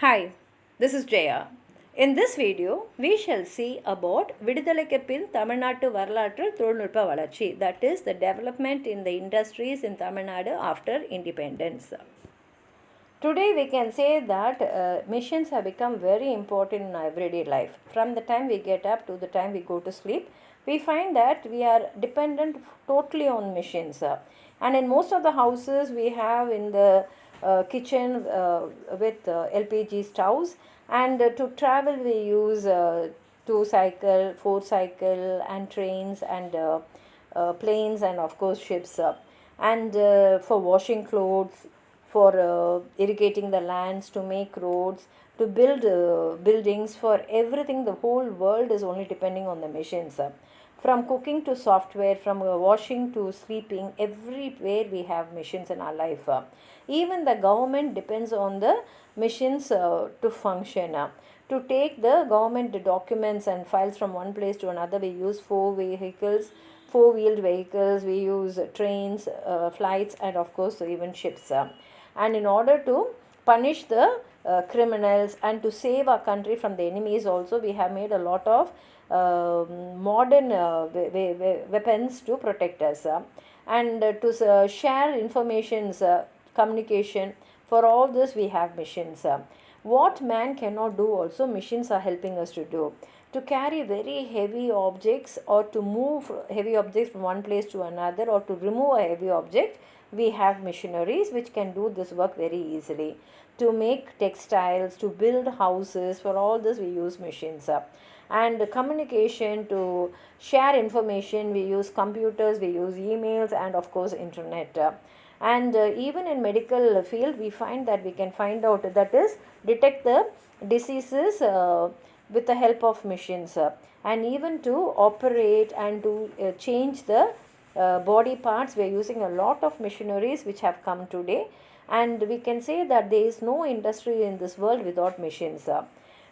Hi, this is Jaya. In this video, we shall see about விடுதலைக்கு பின் தமிழ்நாட்டு வரலாற்றில் தொழில்நுட்ப வளர்ச்சி, that is the development in the industries in Tamil Nadu after independence. Today we can say that machines have become very important in our everyday life. From the time we get up to the time we go to sleep, we find that we are dependent totally on machines. And in most of the houses we have in the kitchen with LPG stoves, and to travel we use two cycle, four cycle, and trains, and planes, and of course ships, and for washing clothes, for irrigating the lands, to make roads, to build buildings, for everything. The whole world is only depending on the machines. From cooking to software, from washing to sleeping, everywhere we have machines in our life. Even the government depends on the machines to function. To take the government documents and files from one place to another, we use four-wheeled vehicles, we use trains, flights, and of course even ships. And in order to punish the criminals and to save our country from the enemies also, we have made a lot of modern weapons to protect us, and to share informations, communication. For all this we have machines. What man cannot do also, machines are helping us to do. To carry very heavy objects, or to move heavy objects from one place to another, or to remove a heavy object, we have machineries which can do this work very easily. To make textiles, to build houses, for all this we use machines. And communication, to share information, we use computers, we use emails, and of course internet. And even in medical field we find that we can find out, that is, detect the diseases with the help of machines, and even to operate and to change the body parts, we are using a lot of machineries which have come today. And we can say that there is no industry in this world without machines.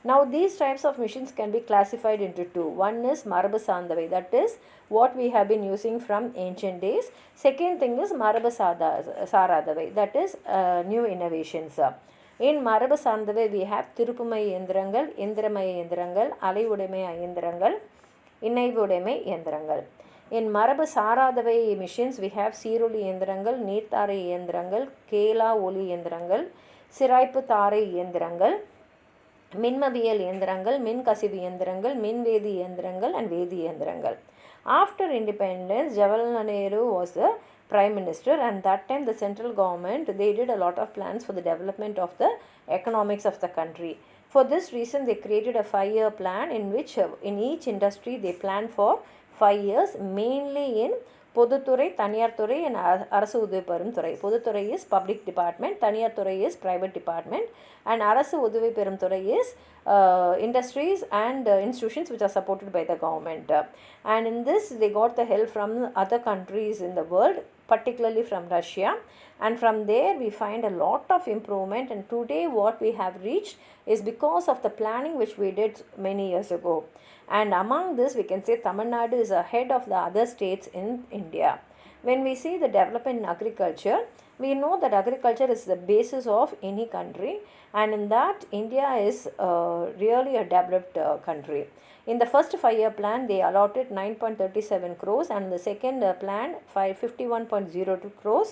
Now these types of machines can be classified into two. One is மரபு சார்ந்தவை, that is what we have been using from ancient days. Second thing is மரபு சாராதவை, that is new innovations. In மரபு சார்ந்தவை we have திருப்புமை இயந்திரங்கள், எந்திரமய இயந்திரங்கள், அலை உடைமை இயந்திரங்கள், இணைவு உடைமை இயந்திரங்கள். In மரபு சாராதவை machines we have சீரொலி இயந்திரங்கள், நீர்த்தாரை இயந்திரங்கள், கேலா ஒலி இயந்திரங்கள், சிராய்ப்பு தாரை இயந்திரங்கள், மின்மவியல் இயந்திரங்கள், மின் கசிவு இயந்திரங்கள், மின்வேதி இயந்திரங்கள், and வேதி இயந்திரங்கள். After independence, Jawaharlal Nehru was the prime minister, and that time the central government, they did a lot of plans for the development of the economics of the country. For this reason they created a 5-year plan in which in each industry they planned for 5 years, mainly in பொதுத்துறை, தனியார் துறை, and அரசு உதவி பெறும் துறை. பொதுத்துறை is public department, தனியார் துறை is private department, and அரசு உதவி பெறும் துறை is industries and institutions which are supported by the government. And in this they got the help from other countries in the world, particularly from Russia, and from there we find a lot of improvement. And today what we have reached is because of the planning which we did many years ago. And among this we can say Tamil Nadu is ahead of the other states in India. When we see the development in agriculture, we know that agriculture is the basis of any country, and in that India is really a developed country. In the first 5-year plan they allotted 9.37 crores, and in the second plan 51.02 crores,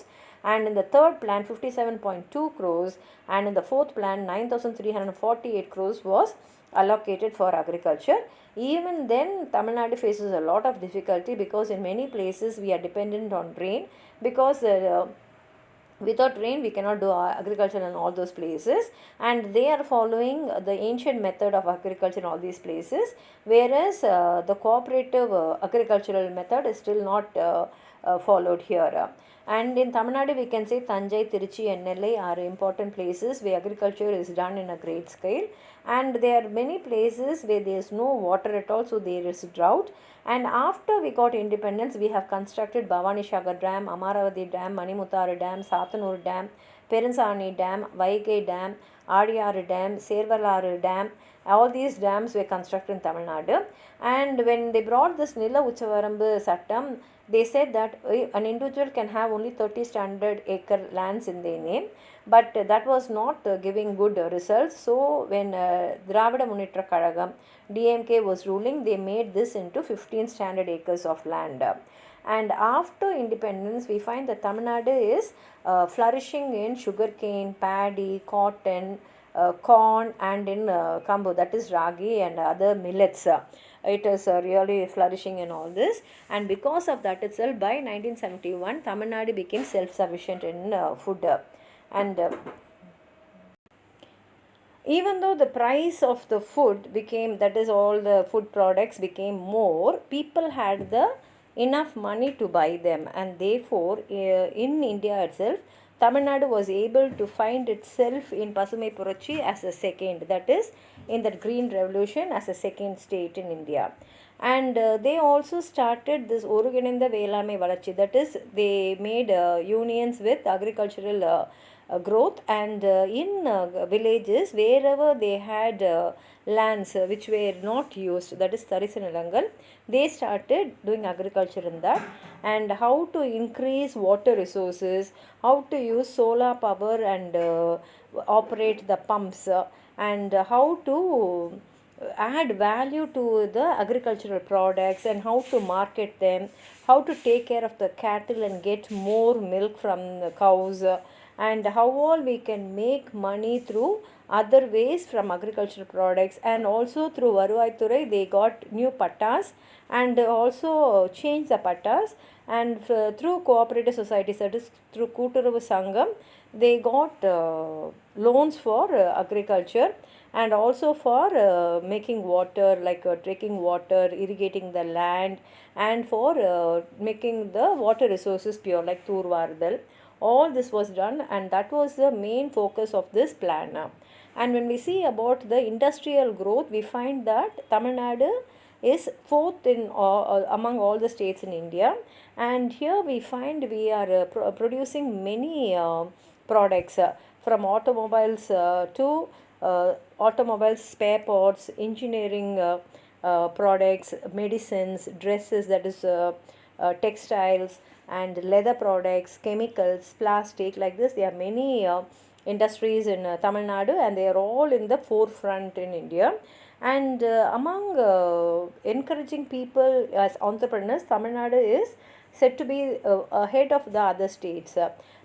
and in the third plan 57.2 crores, and in the fourth plan 9,348 crores was allocated for agriculture. Even then Tamil Nadu faces a lot of difficulty, because in many places we are dependent on rain, because without rain we cannot do agriculture in all those places, and they are following the ancient method of agriculture in all these places, whereas the cooperative agricultural method is still not followed here. And in Tamil Nadu we can say Tanjai, Tiruchi, and Nellai are important places where agriculture is done in a great scale, and there are many places where there is no water at all, so there is drought. And after we got independence we have constructed Bhavani Sagar Dam, Amaravati Dam, Manimutharu Dam, Sathanur Dam, Perunsaani Dam, Vaigai Dam, Adiyaaru Dam, Servalaru Dam. All these dams were constructed in Tamil Nadu. And when they brought this Nila Uchavarambu Sattam, They said that an individual can have only 30 standard acre lands in their name, but that was not giving good results. So when Dravida Munitra Kazhagam DMK was ruling, they made this into 15 standard acres of land. And after independence, we find that Tamil Nadu is flourishing in sugarcane, paddy, cotton, corn, and in kambu, that is ragi and other millets. It is really flourishing in all this, and because of that itself, by 1971 Tamil Nadu became self-sufficient in food. And even though the price of the food became, that is all the food products became more, people had the enough money to buy them, and therefore in India itself Tamil Nadu was able to find itself in Pasumai Purachi as a second, that is in the Green Revolution, as a second state in India. And they also started this Oruginenda Velamai Valachi, that is they made unions with agricultural growth, and in villages wherever they had lands which were not used, that is Tarisanalangal, they started doing agriculture in that, and how to increase water resources, how to use solar power and operate the pumps, and how to add value to the agricultural products, and how to market them, how to take care of the cattle and get more milk from the cows, and how all we can make money through other ways from agricultural products. And also through Varuvaithurai they got new pattas and also changed the pattas, and through cooperative societies, that is through Kooturuvu Sangam, they got loans for agriculture, and also for making water, like taking water, irrigating the land, and for making the water resources pure, like Turvardal. All this was done, and that was the main focus of this plan. And when we see about the industrial growth, we find that Tamil Nadu is fourth in among all the states in India, and here we find we are producing many products, from automobiles to automobiles, spare parts, engineering products, medicines, dresses, that is textiles, and leather products, chemicals, plastic, like this. There are many industries in Tamil Nadu, and they are all in the forefront in India. And among encouraging people as entrepreneurs, Tamil Nadu is said to be ahead of the other states,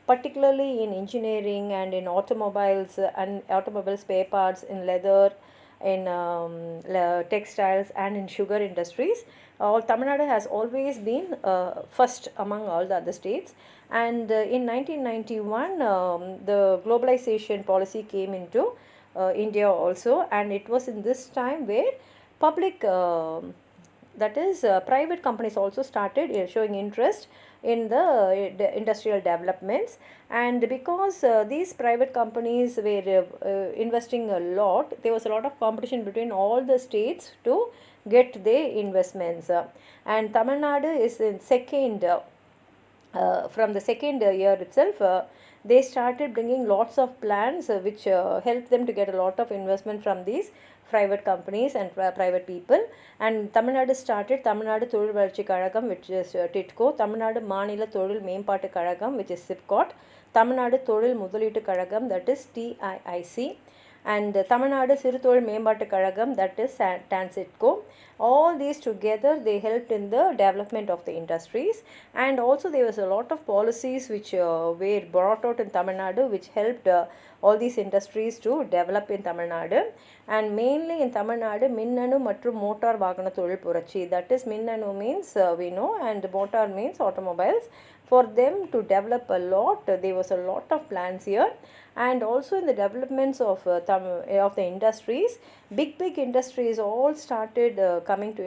particularly in engineering and in automobiles and automobile spare parts, in leather, in textiles, and in sugar industries. Tamil Nadu has always been first among all the other states. And in 1991, the globalization policy came into India also, and it was in this time where public, that is private companies also started showing interest in the industrial developments. And because these private companies were investing a lot, there was a lot of competition between all the states to get their investments. And Tamil Nadu is in second, from the second year itself, they started bringing lots of plans which helped them to get a lot of investment from these private companies and private people. And Tamil Nadu started Tamil Nadu Tozhil Valarchi Kazhagam, which is TITCO, Tamil Nadu Maanila Tozhil Mempattu Kazhagam, which is SIPCOT, Tamil Nadu Tozhil Mudalittu Kazhagam, that is TIIC, and Tamil Nadu Siru Tozhil Mempattu Kazhagam, that is TANSITCO. All these together, they helped in the development of the industries. And also there was a lot of policies which were brought out in Tamil Nadu, which helped all these industries to develop in Tamil Nadu. And mainly in Tamil Nadu, Minnanu மற்றும் motor வாகன தொழில் புரட்சி, that is Minnanu means we know, and motor means automobiles. For them to develop a lot, there was a lot of plans here. And also in the developments of the industries, big industries all started coming to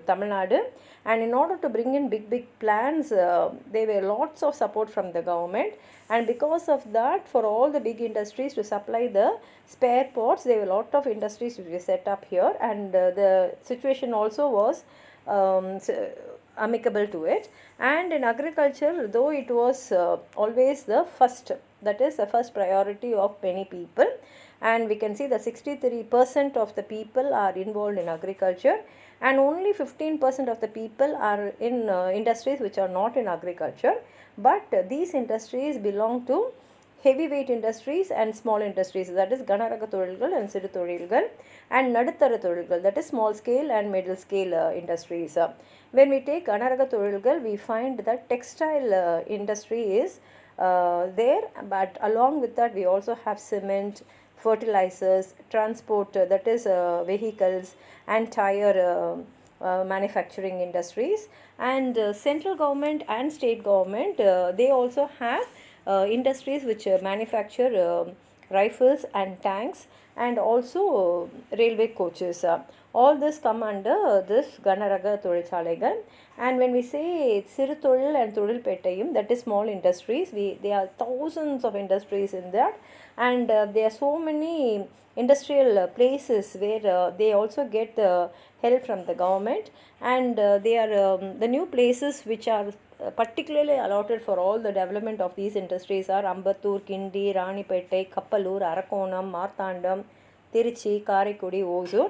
Tamil Nadu. And in order to bring in big plans, there were lots of support from the government. And because of that, for all the big industries to supply the spare parts, there were a lot of industries which were set up here. And the situation also was amicable to it. And in agriculture, though it was always the first, That is the first priority of many people, and we can see that 63% of the people are involved in agriculture, and only 15% of the people are in industries which are not in agriculture, but these industries belong to heavyweight industries and small industries, that is கனரக தொழில்கள் and சிறு தொழில்கள், and நடுத்தர தொழில்கள், that is small scale and middle scale industries. When we take கனரக தொழில்கள், we find that textile industry is there, but along with that we also have cement, fertilizers, transport, that is vehicles, and tire manufacturing industries, and central government and state government, they also have industries which manufacture rifles and tanks, and also railway coaches. All this come under this கனரக தொழிற்சாலைகள். And when we say சிறு தொழில் and தொழில்பேட்டையும், that is small industries, there are thousands of industries in that, and there are so many industrial places where they also get help from the government, and they are the new places which are particularly allotted for all the development of these industries are Ambattur, Kindi, Ranipettai, Kappalur, Arakonam, Marthandam, Tiruchi, Karaikudi, Hosur,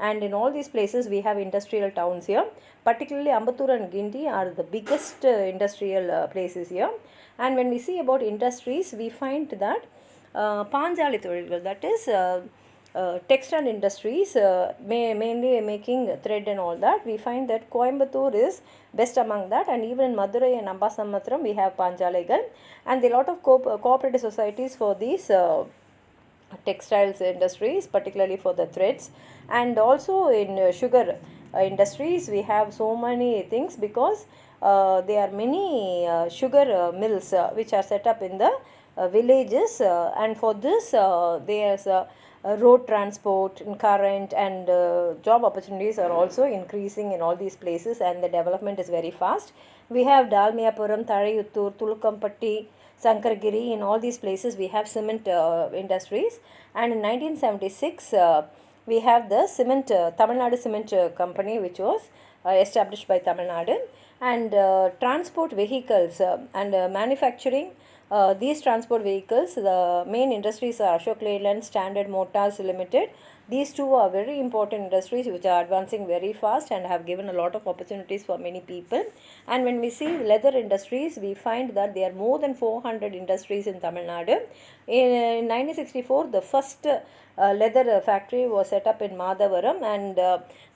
and in all these places we have industrial towns here. Particularly Ambattur and Kindi are the biggest industrial places here. And when we see about industries, we find that Panjali Tholilgal, that is textile industries, mainly making thread and all that. We find that Coimbatore is best among that, and even in Madurai and Ambasamuddram we have Panjaligal, and a lot of cooperative societies for these textiles industries, particularly for the threads. And also in sugar industries we have so many things, because there are many sugar mills which are set up in the villages, and for this there's road transport and current, and job opportunities are also increasing in all these places, and the development is very fast. We have Dalmiyapuram, Tharayuttur, Tulukampatti, Sankargiri. In all these places we have cement industries. And in 1976 we have the cement Tamil Nadu Cement Company, which was established by Tamil Nadu. And transport vehicles and manufacturing, these transport vehicles, the main industries are Ashok Leyland, Standard Motors Limited. These two are very important industries which are advancing very fast and have given a lot of opportunities for many people. And when we see leather industries, we find that there are more than 400 industries in Tamil Nadu. In 1964, the first leather factory was set up in Madavaram, and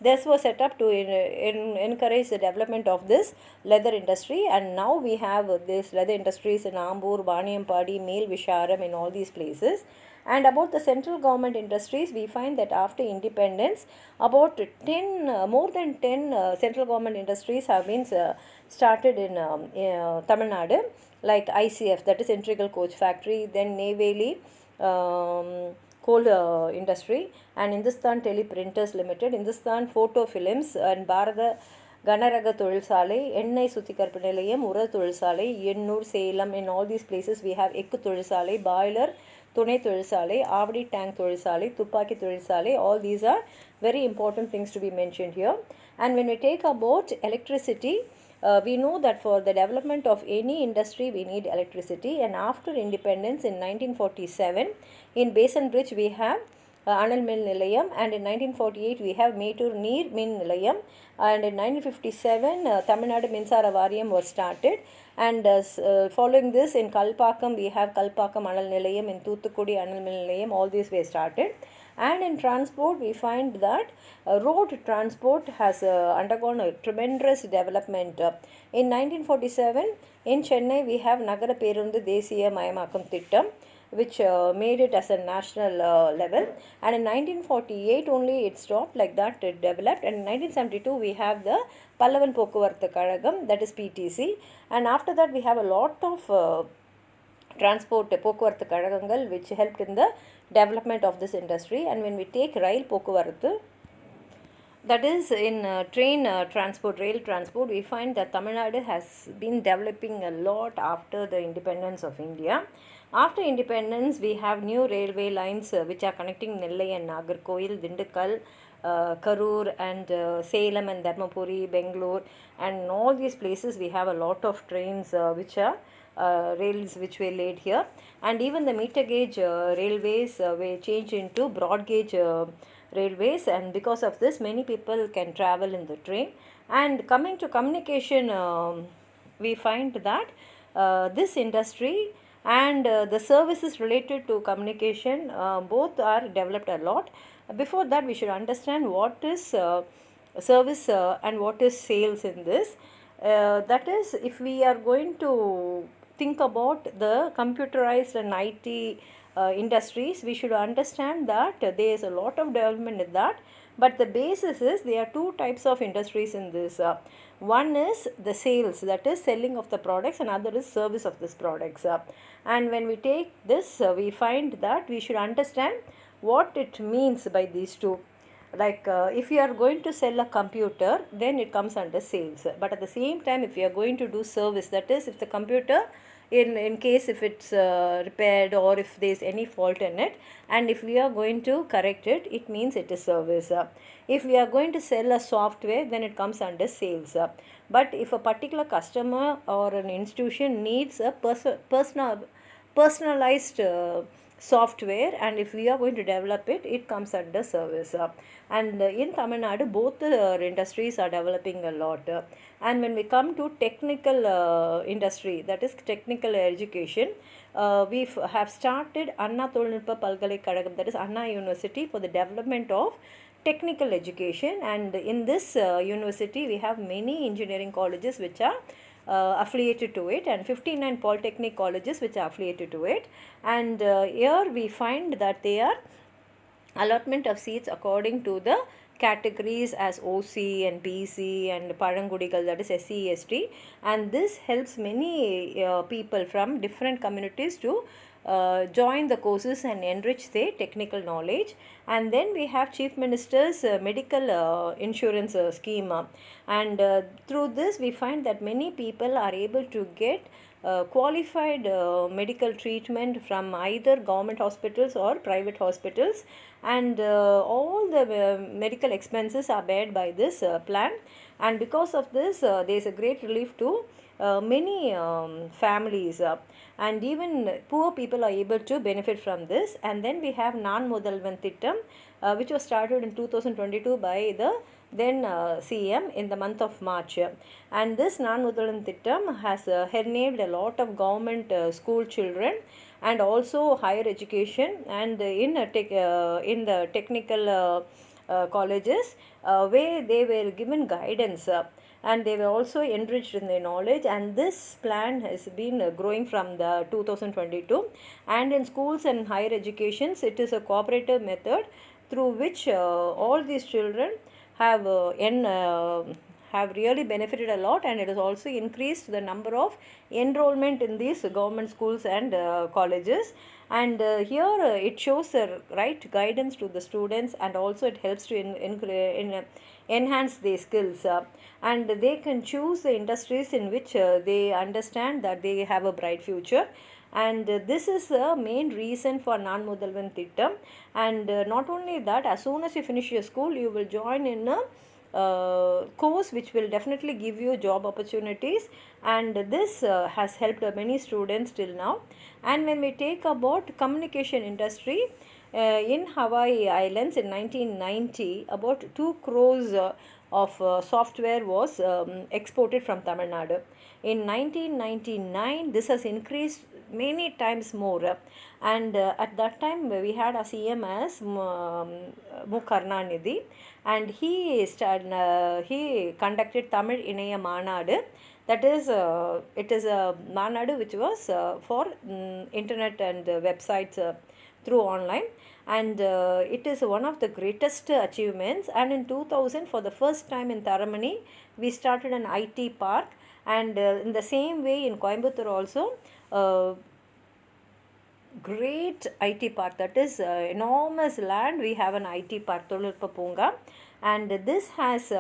this was set up to encourage the development of this leather industry. And now we have this leather industries in Ambur, Baniyampadi, Mel Visharam, in all these places. And about the central government industries, we find that after independence, about more than 10 central government industries have been started in Tamil Nadu, like ICF, that is Integral Coach Factory, then Neyveli coal industry, and Hindustan Teleprinters Limited, Hindustan Photo Films, and Bharata கனரக தொழிற்சாலை, எண்ணெய் சுத்திகரிப்பு நிலையம், உர தொழிற்சாலை, Ennore, Salem. In all these places we have egg தொழிற்சாலை, boiler துணை தொழிற்சாலை, ஆவடி டேங்க் தொழிற்சாலை, துப்பாக்கி தொழிற்சாலை. All these are very important things to be mentioned here. And when we take about electricity, we know that for the development of any industry we need electricity. And after independence in 1947, in Basin Bridge we have Anal Mill Nilayam, and in 1948 we have Metur Neer Min Nilayam, and in 1957 Tamil Nadu Minsara Variyam was started. And following this, in Kalpakkam we have Kalpakkam Anal Nilayam, in Thoothukudi Anal Mill Nilayam. All these were started. And in transport we find that road transport has undergone a tremendous development. In 1947 in Chennai we have Nagara Perundu Desiya Mayamakkam Thittam, which made it as a national level. And in 1948 only it stopped, like that it developed. And in 1972 we have the Pallavan Pokuvarthu Kazhagam, that is PTC. And after that we have a lot of transport Pokuvarthu Kazhagangal which helped in the development of this industry. And when we take Rail Pokuvarthu, that is in train transport, rail transport, we find that Tamil Nadu has been developing a lot after the independence of India. After independence, we have new railway lines which are connecting Nellai and Nagarkoil, Dindikkal, Karur, and Salem and Dharmapuri, Bangalore, and in all these places we have a lot of trains which are rails which were laid here, and even the meter gauge railways were changed into broad gauge railways, and because of this many people can travel in the train. And coming to communication, we find that this industry and the services related to communication both are developed a lot. Before that, we should understand what is service and what is sales in this. That is, if we are going to think about the computerized and IT industries, we should understand that there is a lot of development in that. But the basis is there are two types of industries in this. One is the sales, that is selling of the products, and other is service of these products. And when we take this, we find that we should understand what it means by these two. Like if you are going to sell a computer, then it comes under sales. But at the same time, if you are going to do service, that is, if the computer, in case if it's repaired or if there is any fault in it, and if we are going to correct it, it means it is service. If we are going to sell a software, then it comes under sales. But if a particular customer or an institution needs a personalized software, and if we are going to develop it, it comes under service. And in Tamil Nadu, both industries are developing a lot. And when we come to technical industry, that is technical education, we have started Anna Tolnulpa Palgalaikazhagam, that is Anna University, for the development of technical education. And in this university, we have many engineering colleges which are affiliated to it, and 59 polytechnic colleges which are affiliated to it. And here we find that they are allotment of seats according to the categories as OC and BC and Parangudigal, that is SC, ST, and this helps many people from different communities to join the courses and enrich their technical knowledge. And then we have Chief Minister's medical insurance scheme, and through this we find that many people are able to get qualified medical treatment from either government hospitals or private hospitals, and all the medical expenses are bared by this plan. And because of this, there is a great relief to many families, and even poor people are able to benefit from this. And then we have Nan Mudalvan Thittam, which was started in 2022 by the then CM in the month of March. And this Nan Mudalvan Thittam has enabled a lot of government school children and also higher education, and in the technical colleges where they were given guidance, and they were also enriched in their knowledge. And this plan has been growing from the 2022. And in schools and higher educations, it is a cooperative method through which all these children have have really benefited a lot, and it has also increased the number of enrollment in these government schools and colleges. And here it shows the right guidance to the students, and also it helps to enhance their skills, and they can choose the industries in which they understand that they have a bright future. And this is the main reason for Nan Mudalvan Thittam. And not only that, as soon as you finish your school, you will join in a course which will definitely give you job opportunities, and this has helped many students till now. And when we take about communication industry, in Hawaii Islands in 1990, about 2 crores of software was exported from Tamil Nadu. In 1999, this has increased many times more, and at that time we had a CM as Mu Karnanidhi, and he conducted Tamil Inaya Manadu. That is, it is a Manadu which was for internet and websites through online, and it is one of the greatest achievements. And in 2000, for the first time in Taramani, we started an IT park, and in the same way in Coimbatore also, great IT park, that is enormous land, we have an IT park, Tolulpa Punga, and this has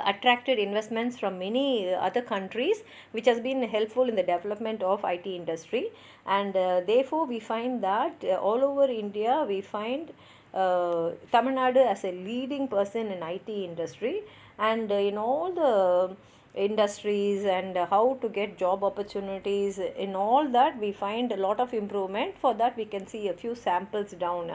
attracted investments from many other countries, which has been helpful in the development of IT industry. And therefore we find that all over India we find Tamil Nadu as a leading person in IT industry, and in all the industries and how to get job opportunities. In all that we find a lot of improvement. For that we can see a few samples down.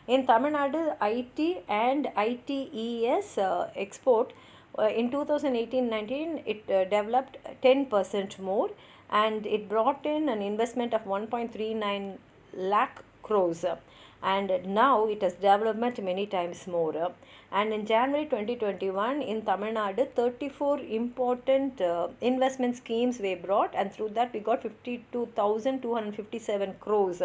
In Tamil Nadu, IT and ITES export in 2018-19 it developed 10% more, and it brought in an investment of 1.39 lakh crores, and now it has developed many times more. And in January 2021 in Tamil Nadu, 34 important investment schemes were brought, and through that we got 52,257 crores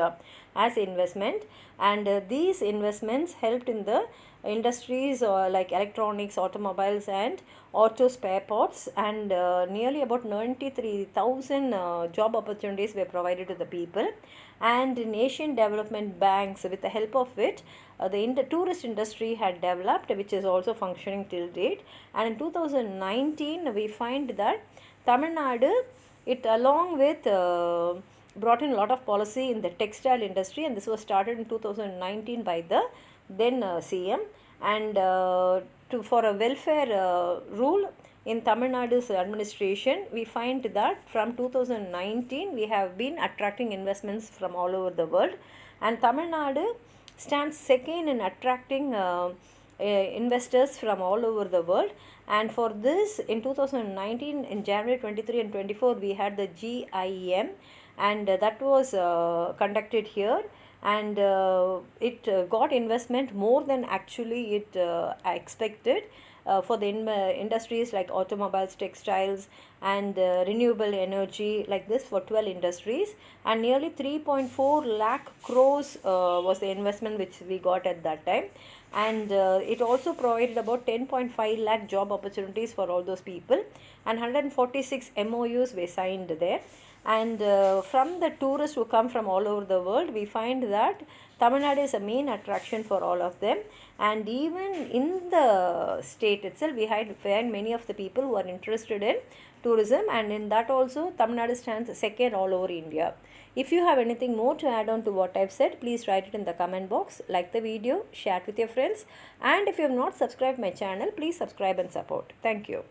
as investment. And these investments helped in the industries like electronics, automobiles and auto spare parts, and nearly about 93,000 job opportunities were provided to the people. And in Asian development banks, with the help of it, the tourist industry had developed, which is also functioning till date. And in 2019 we find that Tamil Nadu, it along with brought in a lot of policy in the textile industry, and this was started in 2019 by the then CM. And for a welfare rule in Tamil Nadu's administration, we find that from 2019 we have been attracting investments from all over the world, and Tamil Nadu stands second in attracting investors from all over the world. And for this, in 2019, in January 23 and 24, we had the GIM, and that was conducted here, and it got investment more than actually it expected. For the industries like automobiles, textiles and renewable energy, like this, for 12 industries, and nearly 3.4 lakh crores was the investment which we got at that time. And it also provided about 10.5 lakh job opportunities for all those people, and 146 MOUs were signed there. And from the tourists who come from all over the world, we find that Tamil Nadu is a main attraction for all of them. And even in the state itself, we find many of the people who are interested in tourism, and in that also Tamil Nadu stands second all over India. If you have anything more to add on to what I've said, please write it in the comment box, like the video, share it with your friends, and if you have not subscribed my channel, please subscribe and support. Thank you.